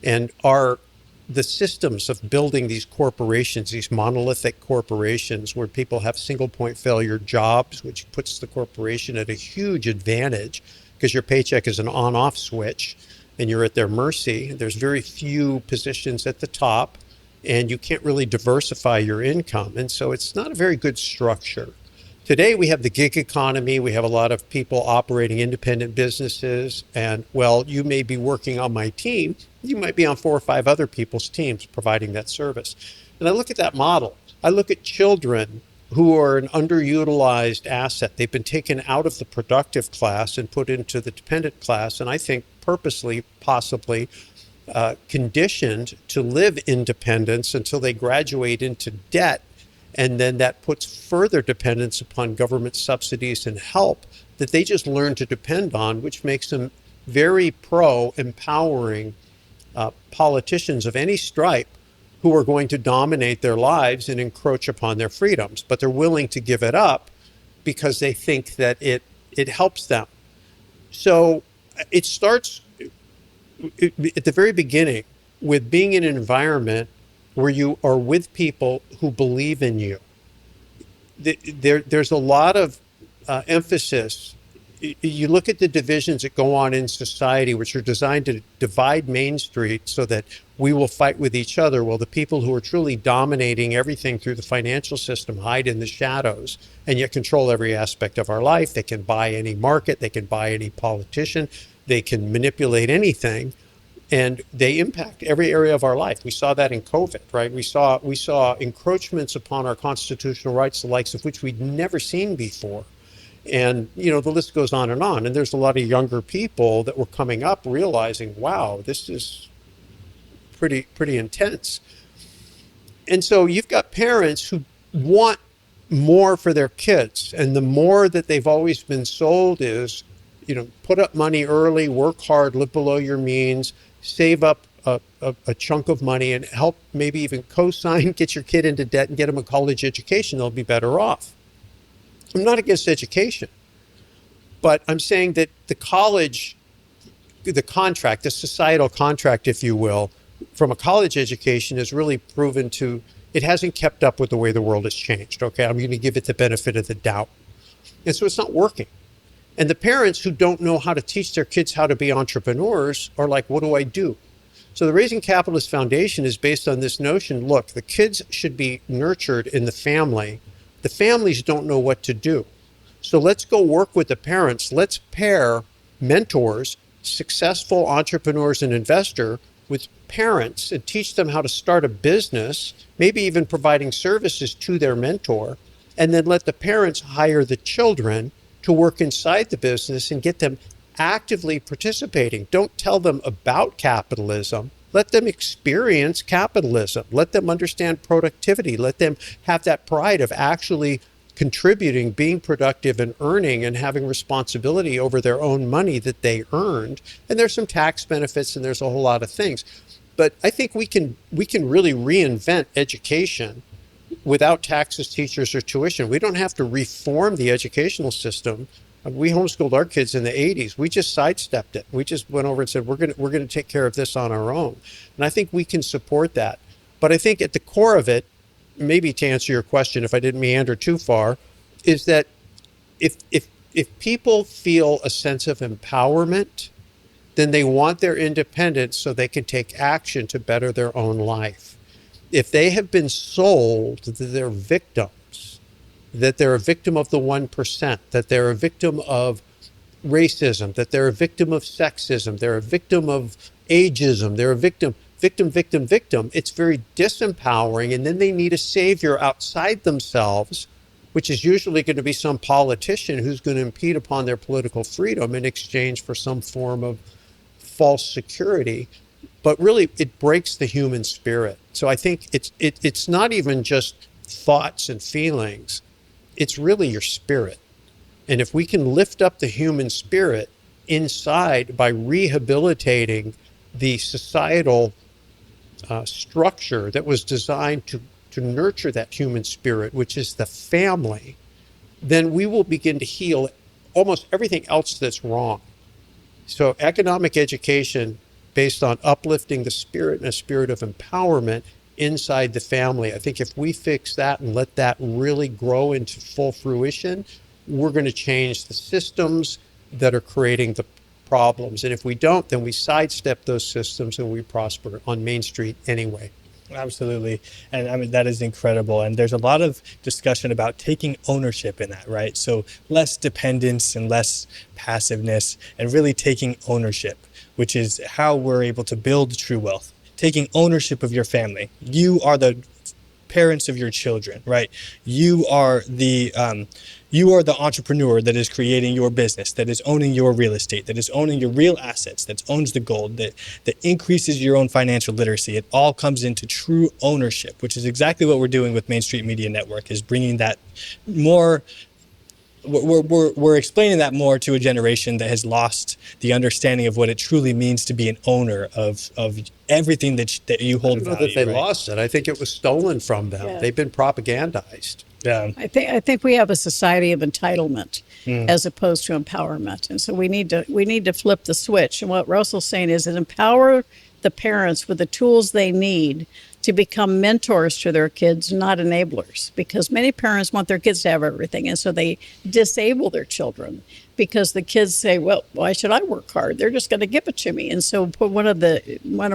And the systems of building these corporations, these monolithic corporations where people have single point failure jobs, which puts the corporation at a huge advantage because your paycheck is an on-off switch and you're at their mercy. There's very few positions at the top and you can't really diversify your income. And so it's not a very good structure. Today, we have the gig economy. We have a lot of people operating independent businesses. And, well, you may be working on my team. You might be on 4 or 5 other people's teams providing that service. And I look at that model. I look at children who are an underutilized asset. They've been taken out of the productive class and put into the dependent class. And I think purposely, possibly, conditioned to live independence until they graduate into debt. And then that puts further dependence upon government subsidies and help that they just learn to depend on, which makes them very empowering politicians of any stripe who are going to dominate their lives and encroach upon their freedoms. But they're willing to give it up because they think that it helps them. So it starts at the very beginning with being in an environment where you are with people who believe in you. There's a lot of emphasis. You look at the divisions that go on in society, which are designed to divide Main Street so that we will fight with each other. Well, the people who are truly dominating everything through the financial system hide in the shadows and yet control every aspect of our life. They can buy any market. They can buy any politician. They can manipulate anything. And they impact every area of our life. We saw that in COVID, right? We saw encroachments upon our constitutional rights, the likes of which we'd never seen before. And, the list goes on. And there's a lot of younger people that were coming up realizing, wow, this is pretty intense. And so you've got parents who want more for their kids. And the more that they've always been sold is, put up money early, work hard, live below your means, save up a chunk of money and help maybe even co-sign, get your kid into debt and get them a college education. They'll be better off. I'm not against education, but I'm saying that the contract, the societal contract, if you will, from a college education is really proven it hasn't kept up with the way the world has changed. Okay, I'm going to give it the benefit of the doubt. And so it's not working. And the parents who don't know how to teach their kids how to be entrepreneurs are like, what do I do? So the Raising Capitalist Foundation is based on this notion, look, the kids should be nurtured in the family. The families don't know what to do. So let's go work with the parents. Let's pair mentors, successful entrepreneurs and investor with parents and teach them how to start a business, maybe even providing services to their mentor, and then let the parents hire the children to work inside the business and get them actively participating. Don't tell them about capitalism. Let them experience capitalism. Let them understand productivity. Let them have that pride of actually contributing, being productive and earning and having responsibility over their own money that they earned. And there's some tax benefits and there's a whole lot of things. But I think we can really reinvent education without taxes, teachers, or tuition. We don't have to reform the educational system. We homeschooled our kids in the 80s. We just sidestepped it. We just went over and said, we're going to take care of this on our own. And I think we can support that. But I think at the core of it, maybe to answer your question, if I didn't meander too far, is that if people feel a sense of empowerment, then they want their independence so they can take action to better their own life. If they have been sold that they're victims, that they're a victim of the 1%, that they're a victim of racism, that they're a victim of sexism, they're a victim of ageism, they're a victim, it's very disempowering. And then they need a savior outside themselves, which is usually going to be some politician who's going to impede upon their political freedom in exchange for some form of false security. But really, it breaks the human spirit. So I think it's not even just thoughts and feelings. It's really your spirit. And if we can lift up the human spirit inside by rehabilitating the societal structure that was designed to nurture that human spirit, which is the family, then we will begin to heal almost everything else that's wrong. So economic education based on uplifting the spirit and a spirit of empowerment inside the family. I think if we fix that and let that really grow into full fruition, we're going to change the systems that are creating the problems. And if we don't, then we sidestep those systems and we prosper on Main Street anyway. Absolutely. And I mean, that is incredible. And there's a lot of discussion about taking ownership in that, right? So less dependence and less passiveness, and really taking ownership, which is how we're able to build true wealth. Taking ownership of your family. You are the parents of your children, right? You are the entrepreneur that is creating your business, that is owning your real estate, that is owning your real assets, that owns the gold, that increases your own financial literacy. It all comes into true ownership, which is exactly what we're doing with Main Street Media Network, is bringing that more. We're explaining that more to a generation that has lost the understanding of what it truly means to be an owner of everything that you hold value. I don't know that they right? lost it. I think it was stolen from them. Yeah. They've been propagandized. Yeah. I think we have a society of entitlement as opposed to empowerment, and so we need to flip the switch. And what Russell's saying is that empower the parents with the tools they need to become mentors to their kids, not enablers, because many parents want their kids to have everything, and so they disable their children because the kids say, well, why should I work hard? They're just going to give it to me. And so one of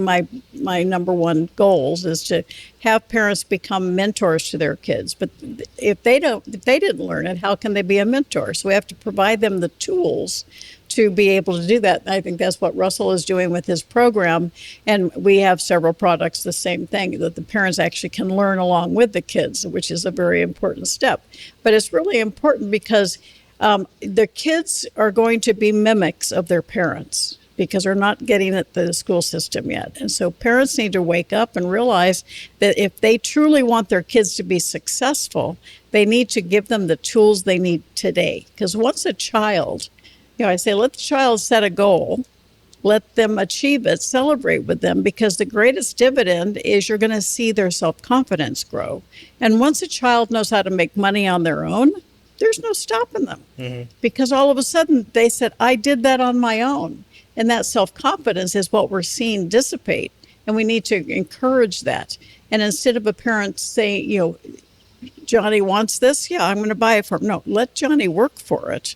my number one goals is to have parents become mentors to their kids. But if they didn't learn it, how can they be a mentor? So we have to provide them the tools to be able to do that. And I think that's what Russell is doing with his program. And we have several products, the same thing, that the parents actually can learn along with the kids, which is a very important step. But it's really important because the kids are going to be mimics of their parents because they're not getting it the school system yet. And so parents need to wake up and realize that if they truly want their kids to be successful, they need to give them the tools they need today. Because once a child, I say, let the child set a goal, let them achieve it, celebrate with them, because the greatest dividend is you're going to see their self-confidence grow. And once a child knows how to make money on their own, there's no stopping them. Because all of a sudden they said, I did that on my own. And that self-confidence is what we're seeing dissipate. And we need to encourage that. And instead of a parent saying, Johnny wants this, yeah, I'm going to buy it for him. No, let Johnny work for it.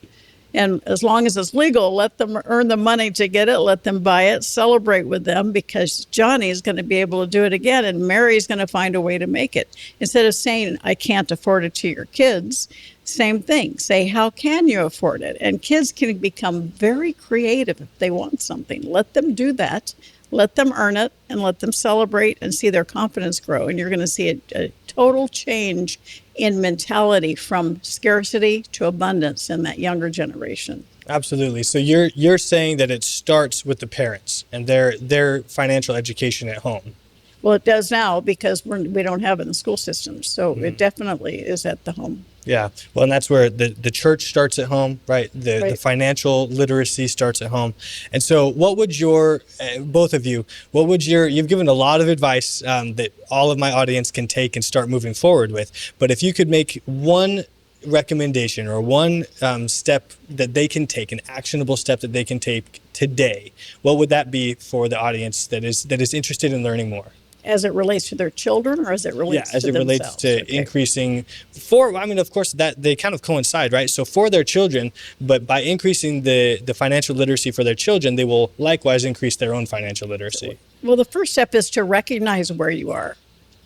And as long as it's legal, let them earn the money to get it, let them buy it, celebrate with them, because Johnny's going to be able to do it again and Mary's going to find a way to make it. Instead of saying, I can't afford it to your kids, same thing. Say, how can you afford it? And kids can become very creative if they want something. Let them do that. Let them earn it and let them celebrate and see their confidence grow. And you're going to see a total change in mentality from scarcity to abundance in that younger generation. Absolutely. So you're saying that it starts with the parents and their financial education at home. Well, it does now because we don't have it in the school system. So it definitely is at the home. Yeah. Well, and that's where the church starts at home, right? The financial literacy starts at home. And so what would both of you, you've given a lot of advice that all of my audience can take and start moving forward with. But if you could make one recommendation or one step that they can take, an actionable step that they can take today, what would that be for the audience that is interested in learning more? As it relates to their children, or as it relates to themselves? Relates to increasing of course, that they kind of coincide, right? So for their children, but by increasing the financial literacy for their children, they will likewise increase their own financial literacy. Well, the first step is to recognize where you are,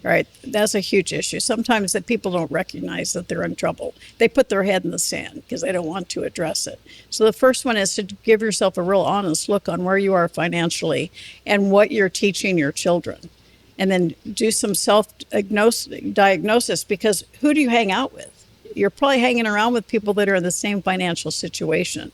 right? That's a huge issue. Sometimes that people don't recognize that they're in trouble. They put their head in the sand because they don't want to address it. So the first one is to give yourself a real honest look on where you are financially and what you're teaching your children. And then do some self-diagnosis, because who do you hang out with? You're probably hanging around with people that are in the same financial situation.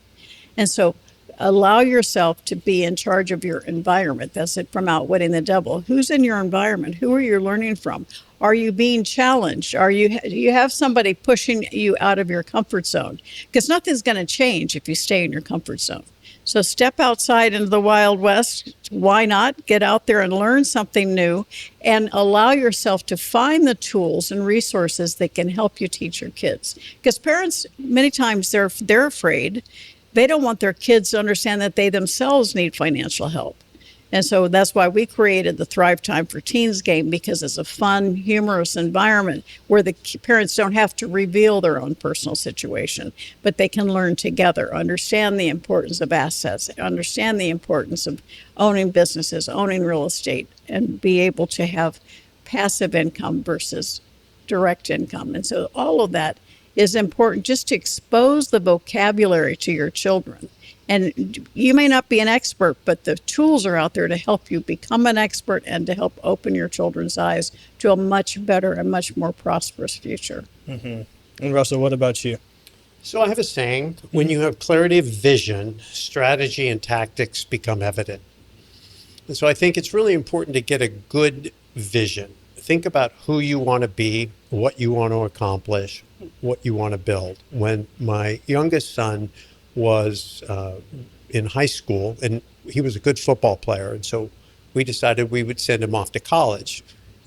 And so allow yourself to be in charge of your environment. That's it, from Outwitting the Devil. Who's in your environment? Who are you learning from? Are you being challenged? Do you have somebody pushing you out of your comfort zone? Because nothing's going to change if you stay in your comfort zone. So step outside into the Wild West. Why not? Get out there and learn something new and allow yourself to find the tools and resources that can help you teach your kids. Because parents, many times they're afraid. They don't want their kids to understand that they themselves need financial help. And so that's why we created the Thrive Time for Teens game, because it's a fun, humorous environment where the parents don't have to reveal their own personal situation, but they can learn together, understand the importance of assets, understand the importance of owning businesses, owning real estate, and be able to have passive income versus direct income. And so all of that is important, just to expose the vocabulary to your children. And you may not be an expert, but the tools are out there to help you become an expert and to help open your children's eyes to a much better and much more prosperous future. And Russell, what about you? So I have a saying, when you have clarity of vision, strategy and tactics become evident. And so I think it's really important to get a good vision. Think about who you want to be, what you want to accomplish, what you want to build. When my youngest son was in high school, and he was a good football player, and so we decided we would send him off to college.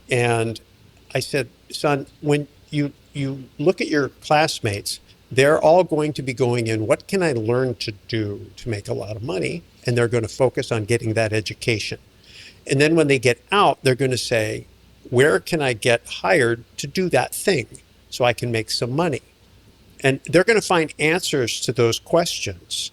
And I said, son, when you look at your classmates, they're all going to be going in, what can I learn to do to make a lot of money? And they're going to focus on getting that education. And then when they get out, they're going to say, where can I get hired to do that thing so I can make some money? And they're going to find answers to those questions.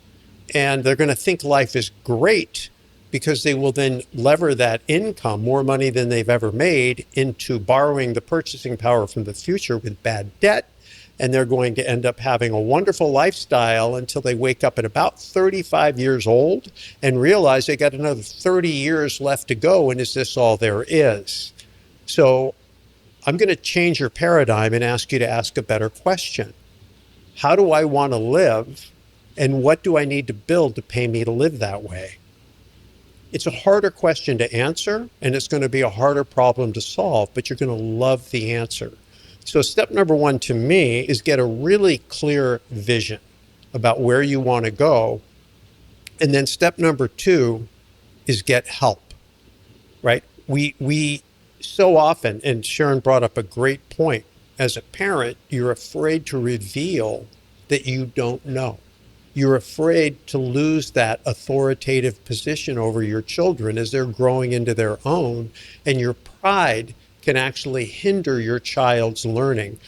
And they're going to think life is great because they will then lever that income, more money than they've ever made, into borrowing the purchasing power from the future with bad debt. And they're going to end up having a wonderful lifestyle until they wake up at about 35 years old and realize they got another 30 years left to go. And is this all there is? So I'm going to change your paradigm and ask you to ask a better question. How do I want to live, and what do I need to build to pay me to live that way? It's a harder question to answer, and it's going to be a harder problem to solve, but you're going to love the answer. So step number one to me is get a really clear vision about where you want to go. And then step number two is get help, right? We so often, and Sharon brought up a great point, as a parent, you're afraid to reveal that you don't know. You're afraid to lose that authoritative position over your children as they're growing into their own, and your pride can actually hinder your child's learning.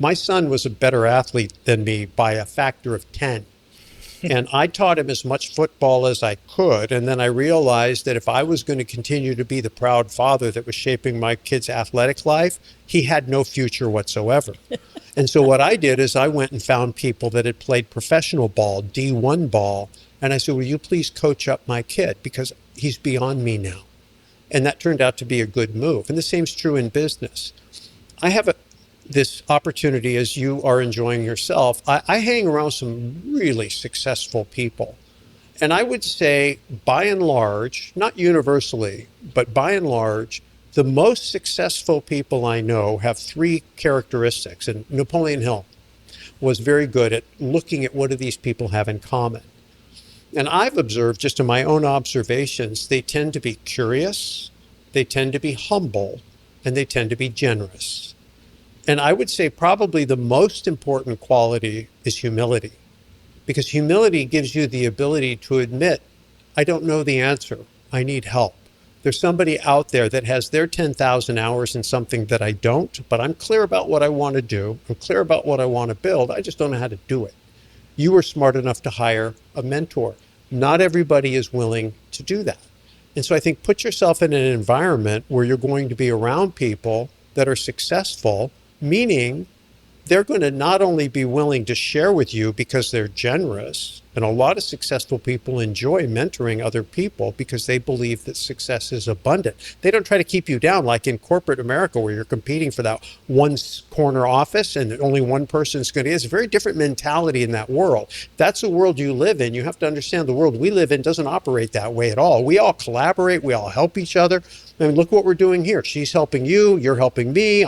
My son was a better athlete than me by a factor of 10. And I taught him as much football as I could. And then I realized that if I was going to continue to be the proud father that was shaping my kid's athletic life, he had no future whatsoever. And so what I did is I went and found people that had played professional ball, D1 ball. And I said, will you please coach up my kid? Because he's beyond me now. And that turned out to be a good move. And the same's true in business. I have this opportunity, as you are enjoying yourself. I hang around some really successful people. And I would say, by and large, not universally, but by and large, the most successful people I know have three characteristics. And Napoleon Hill was very good at looking at what do these people have in common. And I've observed, just in my own observations, they tend to be curious, they tend to be humble, and they tend to be generous. And I would say probably the most important quality is humility, because humility gives you the ability to admit, I don't know the answer. I need help. There's somebody out there that has their 10,000 hours in something that I don't, but I'm clear about what I want to do. I'm clear about what I want to build. I just don't know how to do it. You were smart enough to hire a mentor. Not everybody is willing to do that. And so I think put yourself in an environment where you're going to be around people that are successful, meaning they're going to not only be willing to share with you because they're generous, and And a lot of successful people enjoy mentoring other people because they believe that success is abundant. They don't try to keep you down like in corporate America where you're competing for that one corner office and only one person's going to. It's a very different mentality in that world. That's the world you live in. You have to understand the world we live in doesn't operate that way at all. We all collaborate. We all help each other. I mean, look what we're doing here. She's helping you. You're helping me.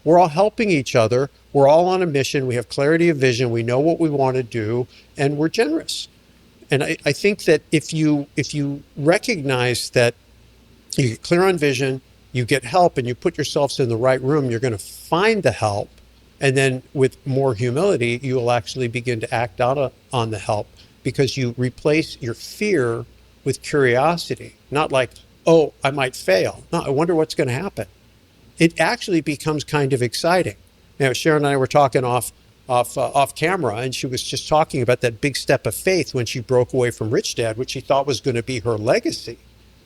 We're all helping each other. We're all on a mission. We have clarity of vision. We know what we want to do, and we're generous. And I think that if you recognize that you get clear on vision, you get help, and you put yourselves in the right room, you're going to find the help. And then with more humility, you will actually begin to act out on the help because you replace your fear with curiosity. Not like, oh, I might fail. No, I wonder what's going to happen. It actually becomes kind of exciting. Now, Sharon and I were talking off camera, and she was just talking about that big step of faith when she broke away from Rich Dad, which she thought was going to be her legacy.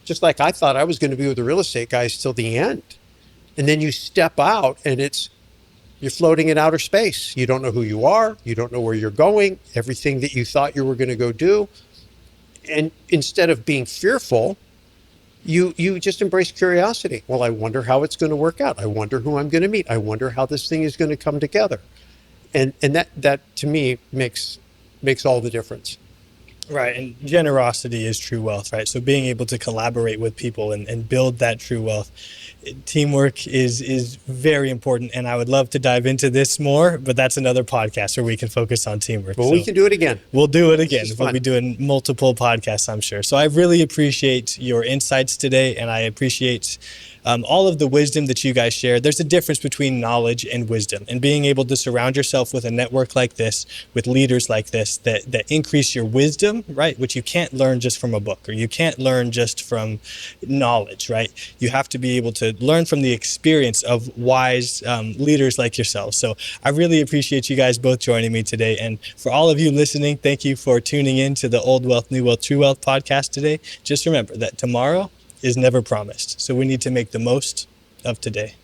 Just like I thought I was going to be with the real estate guys till the end. And then you step out and you're floating in outer space. You don't know who you are. You don't know where you're going. Everything that you thought you were going to go do. And instead of being fearful, you just embrace curiosity. Well, I wonder how it's going to work out. I wonder who I'm going to meet. I wonder how this thing is going to come together. And that to me makes all the difference. Right. And generosity is true wealth, right? So being able to collaborate with people and build that true wealth. Teamwork is very important. And I would love to dive into this more, but that's another podcast where we can focus on teamwork. Well, we can do it again. We'll do it again. We'll be doing multiple podcasts, I'm sure. So I really appreciate your insights today, and I appreciate all of the wisdom that you guys share. There's a difference between knowledge and wisdom, and being able to surround yourself with a network like this, with leaders like this, that increase your wisdom, right? Which you can't learn just from a book, or you can't learn just from knowledge, right? You have to be able to learn from the experience of wise leaders like yourself. So I really appreciate you guys both joining me today. And for all of you listening, thank you for tuning in to the Old Wealth, New Wealth, True Wealth podcast today. Just remember that tomorrow is never promised. So we need to make the most of today.